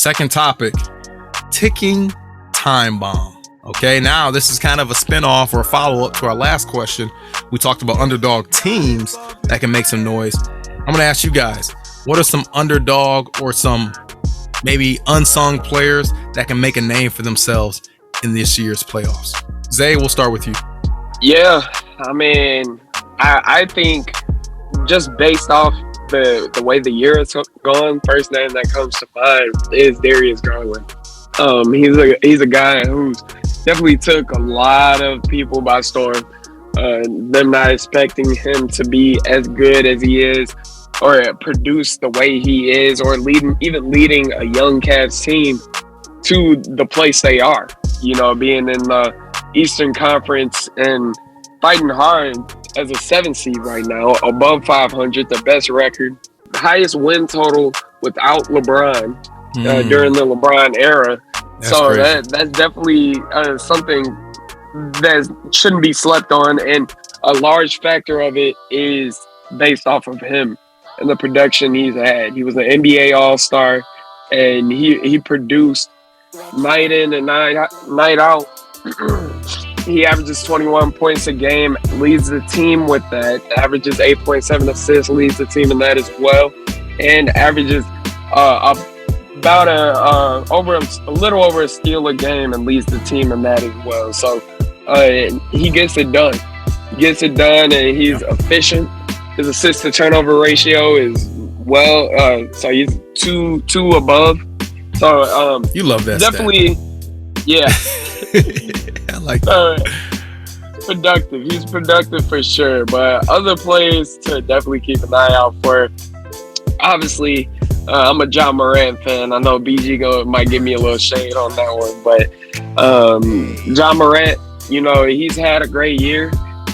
Second topic, ticking time bomb. Okay, now this is kind of a spinoff or a follow-up to our last question. We talked about underdog teams that can make some noise. I'm going to ask you guys, what are some underdog or some maybe unsung players that can make a name for themselves in this year's playoffs? Zay, we'll start with you. Yeah, I mean, I think just based off the way the year has gone, first name that comes to mind is Darius Garland. He's a guy who's definitely took a lot of people by storm. Them not expecting him to be as good as he is, or produce the way he is, or leading a young Cavs team to the place they are. You know, being in the Eastern Conference and fighting hard as a 7 seed right now, above 500, the best record, the highest win total without LeBron during the LeBron era. That's definitely something that shouldn't be slept on, and a large factor of it is based off of him and the production he's had. He was an NBA All-Star, and he produced night in and night out. He averages 21 points a game, leads the team with that, averages 8.7 assists, leads the team in that as well, and averages about a little over a steal a game and leads the team in that as well. So he gets it done. And he's efficient. His assist to turnover ratio is so he's two above. So you love that definitely stat. Yeah. I like that. Productive. He's productive for sure. But other players to definitely keep an eye out for. Obviously, I'm a Ja Morant fan. I know BG might give me a little shade on that one, but Ja Morant, you know, he's had a great year,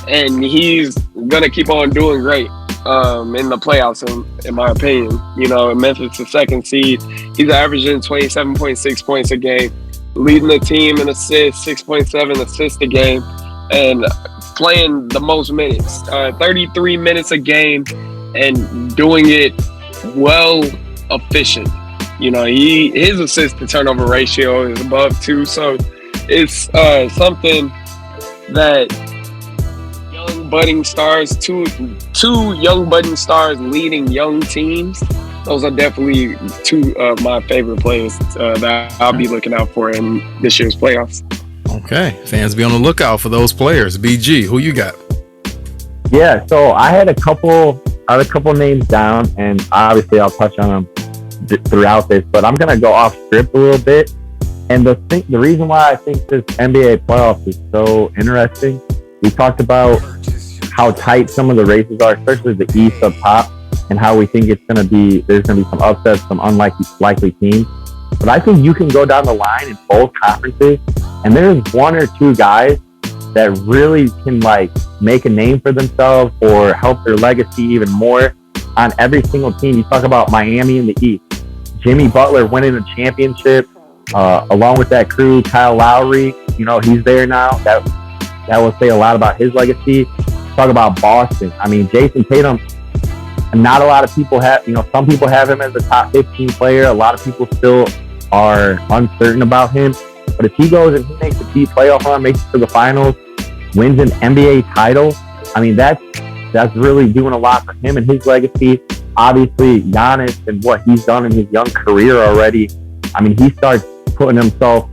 and he's gonna keep on doing great in the playoffs, in my opinion. You know, Memphis, the 2nd seed, he's averaging 27.6 points a game, leading the team in assists, 6.7 assists a game, and playing the most minutes, 33 minutes a game, and doing it well, efficient. You know, his assist to turnover ratio is above 2, so it's something that young budding stars, two young budding stars leading young teams, those are definitely two of my favorite players that I'll be looking out for in this year's playoffs. Okay, fans, be on the lookout for those players. BG, who you got? Yeah, so I had a couple names down, and obviously I'll touch on them throughout this, but I'm going to go off script a little bit. And the reason why I think this NBA playoffs is so interesting, we talked about how tight some of the races are, especially the East up top, and how we think there's going to be some upsets, some unlikely teams. But I think you can go down the line in both conferences, and there's one or two guys that really can make a name for themselves or help their legacy even more on every single team. You talk about Miami in the East, Jimmy Butler winning a championship, along with that crew. Kyle Lowry, you know, he's there now. That will say a lot about his legacy. Talk about Boston. I mean, Jason Tatum, not a lot of people have, you know, some people have him as a top 15 player. A lot of people still are uncertain about him. But if he goes and he makes a deep playoff run, makes it to the finals, wins an NBA title, I mean, that's really doing a lot for him and his legacy. Obviously, Giannis and what he's done in his young career already, I mean, he starts putting himself,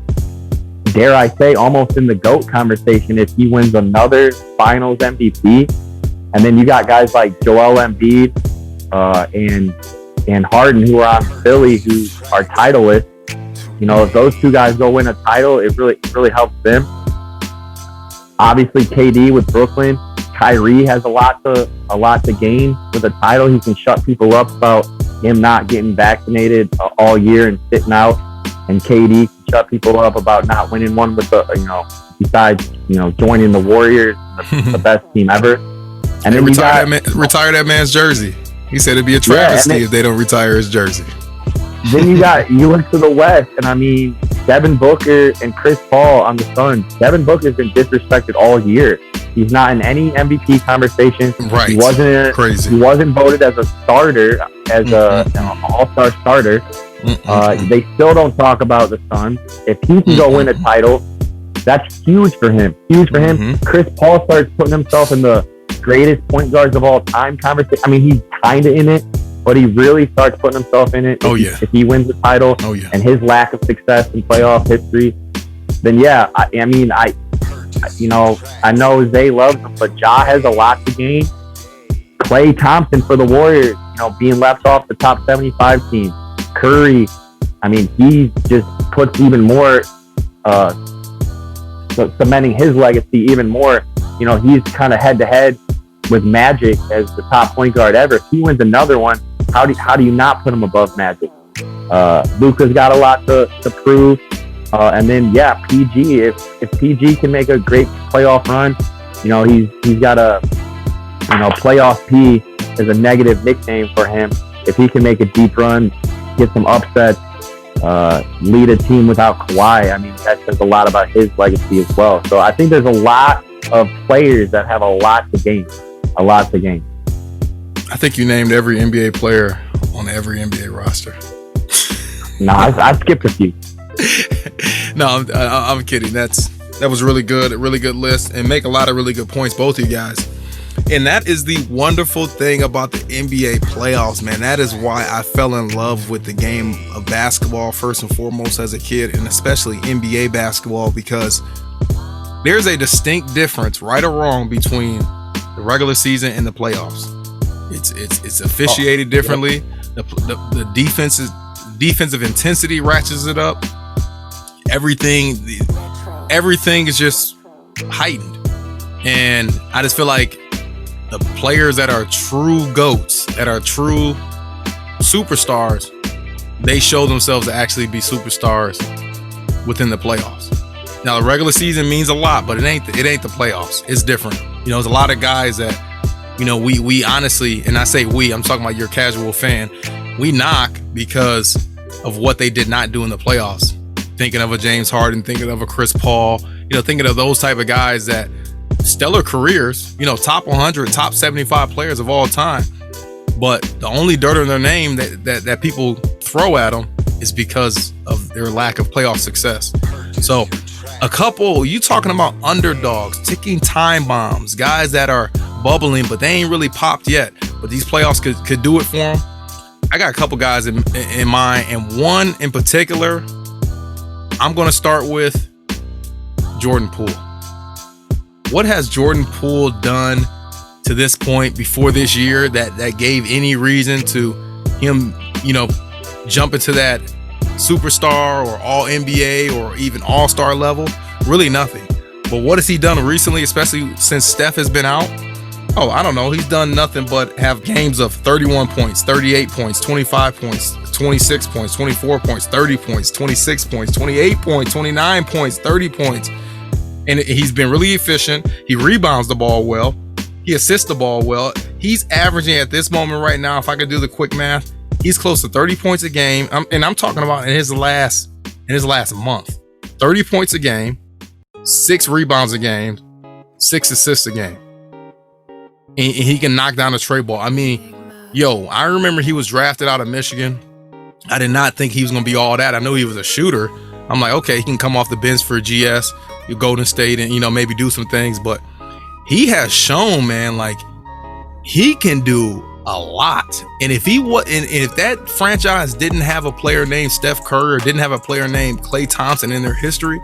dare I say, almost in the GOAT conversation if he wins another finals MVP. And then you got guys like Joel Embiid and Harden, who are on Philly, who are titleists. You know, if those two guys go win a title, it really helps them. Obviously, KD with Brooklyn. Kyrie has a lot to gain with a title. He can shut people up about him not getting vaccinated all year and sitting out. And KD can shut people up about not winning one with besides joining the Warriors, the best team ever. And then retire that man's jersey. He said it'd be a travesty if they don't retire his jersey. Then you look to the West, and I mean, Devin Booker and Chris Paul on the Suns. Devin Booker's been disrespected all year. He's not in any MVP conversation. Right. He wasn't voted as a starter, as an all-star starter. They still don't talk about the Suns. If he can go win a title, that's huge for him. Huge for him. Chris Paul starts putting himself in the greatest point guards of all time conversation. I mean, he's kind of in it, but he really starts putting himself in it. If he wins the title and his lack of success in playoff history, then yeah, I mean, I know Zay loves him, but Ja has a lot to gain. Klay Thompson for the Warriors, being left off the top 75 team. Curry, I mean, he just puts even more, cementing his legacy even more. He's kind of head to head with Magic as the top point guard ever. If he wins another one, how do you not put him above Magic? Luka's got a lot to prove. And then PG. If PG can make a great playoff run, he's got a playoff P is a negative nickname for him. If he can make a deep run, get some upsets, lead a team without Kawhi, I mean, that says a lot about his legacy as well. So I think there's a lot of players that have a lot to gain. I think you named every NBA player on every NBA roster. No, I skipped a few. No, I'm kidding. That was really good list, and make a lot of really good points, both of you guys. And that is the wonderful thing about the NBA playoffs, man. That is why I fell in love with the game of basketball first and foremost as a kid, and especially NBA basketball, because there's a distinct difference, right or wrong, between the regular season and the playoffs. It's officiated differently. The defensive intensity ratchets it up. Everything is just heightened, and I just feel like the players that are true GOATs, that are true superstars, they show themselves to actually be superstars within the playoffs. Now, the regular season means a lot, but it ain't the playoffs. It's different. There's a lot of guys that we honestly, and I say we, I'm talking about your casual fan, we knock because of what they did not do in the playoffs. Thinking of a James Harden, thinking of a Chris Paul, thinking of those type of guys that stellar careers, top 100, top 75 players of all time. But the only dirt on their name that people throw at them is because of their lack of playoff success. So you talking about underdogs, ticking time bombs, guys that are bubbling, but they ain't really popped yet. But these playoffs could do it for them. I got a couple guys in mind, and one in particular, I'm going to start with Jordan Poole. What has Jordan Poole done to this point before this year that gave any reason to him, jump into that superstar or all NBA or even all-star level? Really nothing. But what has he done recently, especially since Steph has been out? Oh, I don't know. He's done nothing but have games of 31 points, 38 points, 25 points, 26 points, 24 points, 30 points, 26 points, 28 points, 29 points, 30 points. And he's been really efficient. He rebounds the ball well. He assists the ball well. He's averaging at this moment right now, if I could do the quick math, he's close to 30 points a game. I'm talking about in his last month. 30 points a game, 6 rebounds a game, 6 assists a game. And he can knock down a tray ball. I mean, I remember he was drafted out of Michigan. I did not think he was going to be all that. I knew he was a shooter. I'm like, okay, he can come off the bench for GS, Golden State, and, maybe do some things. But he has shown, man, like he can do a lot. And if that franchise didn't have a player named Steph Curry or didn't have a player named Klay Thompson in their history,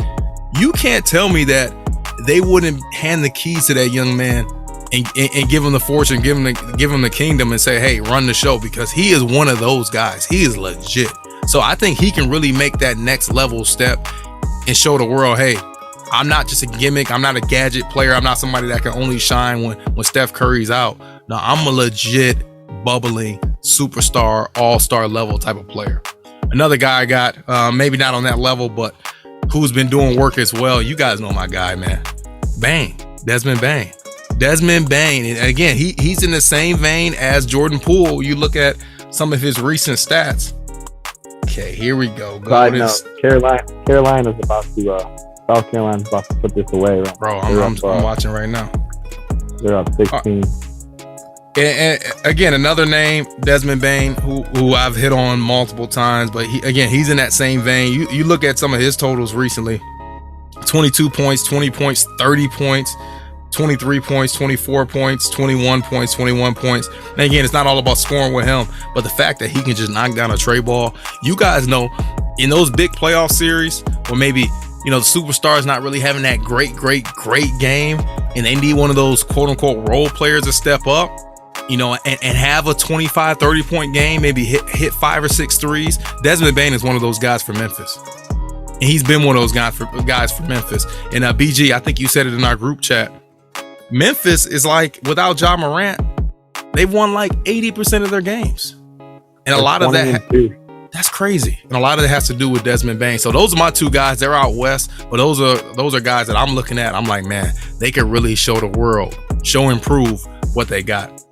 you can't tell me that they wouldn't hand the keys to that young man and give him the fortune, give him the kingdom, and say, hey, run the show, because he is one of those guys. He is legit. So I think he can really make that next level step and show the world, hey, I'm not just a gimmick. I'm not a gadget player. I'm not somebody that can only shine when Steph Curry's out. No, I'm a legit, bubbling, superstar, all-star level type of player. Another guy I got, maybe not on that level, but who's been doing work as well. You guys know my guy, man. Desmond Bane. And again, he's in the same vein as Jordan Poole. You look at some of his recent stats. Okay, here we go. Carolina's about to South Carolina's about to put this away, right? Bro, I'm watching right now. They're up 16. And again, another name, Desmond Bane, who I've hit on multiple times, but he's in that same vein. You look at some of his totals recently: 22 points, 20 points, 30 points, 23 points, 24 points, 21 points, 21 points. And again, it's not all about scoring with him, but the fact that he can just knock down a tray ball. You guys know, in those big playoff series where maybe, the superstar is not really having that great game, and they need one of those quote unquote role players to step up, and have a 25, 30 point game, maybe hit 5 or 6 threes. Desmond Bane is one of those guys for Memphis. And he's been one of those guys for Memphis. And BG, I think you said it in our group chat. Memphis is like, without Ja Morant, they've won like 80% of their games. And a lot of that's crazy. And a lot of it has to do with Desmond Bane. So those are my two guys. They're out west, but those are guys that I'm looking at. I'm like, man, they could really show the world, improve what they got.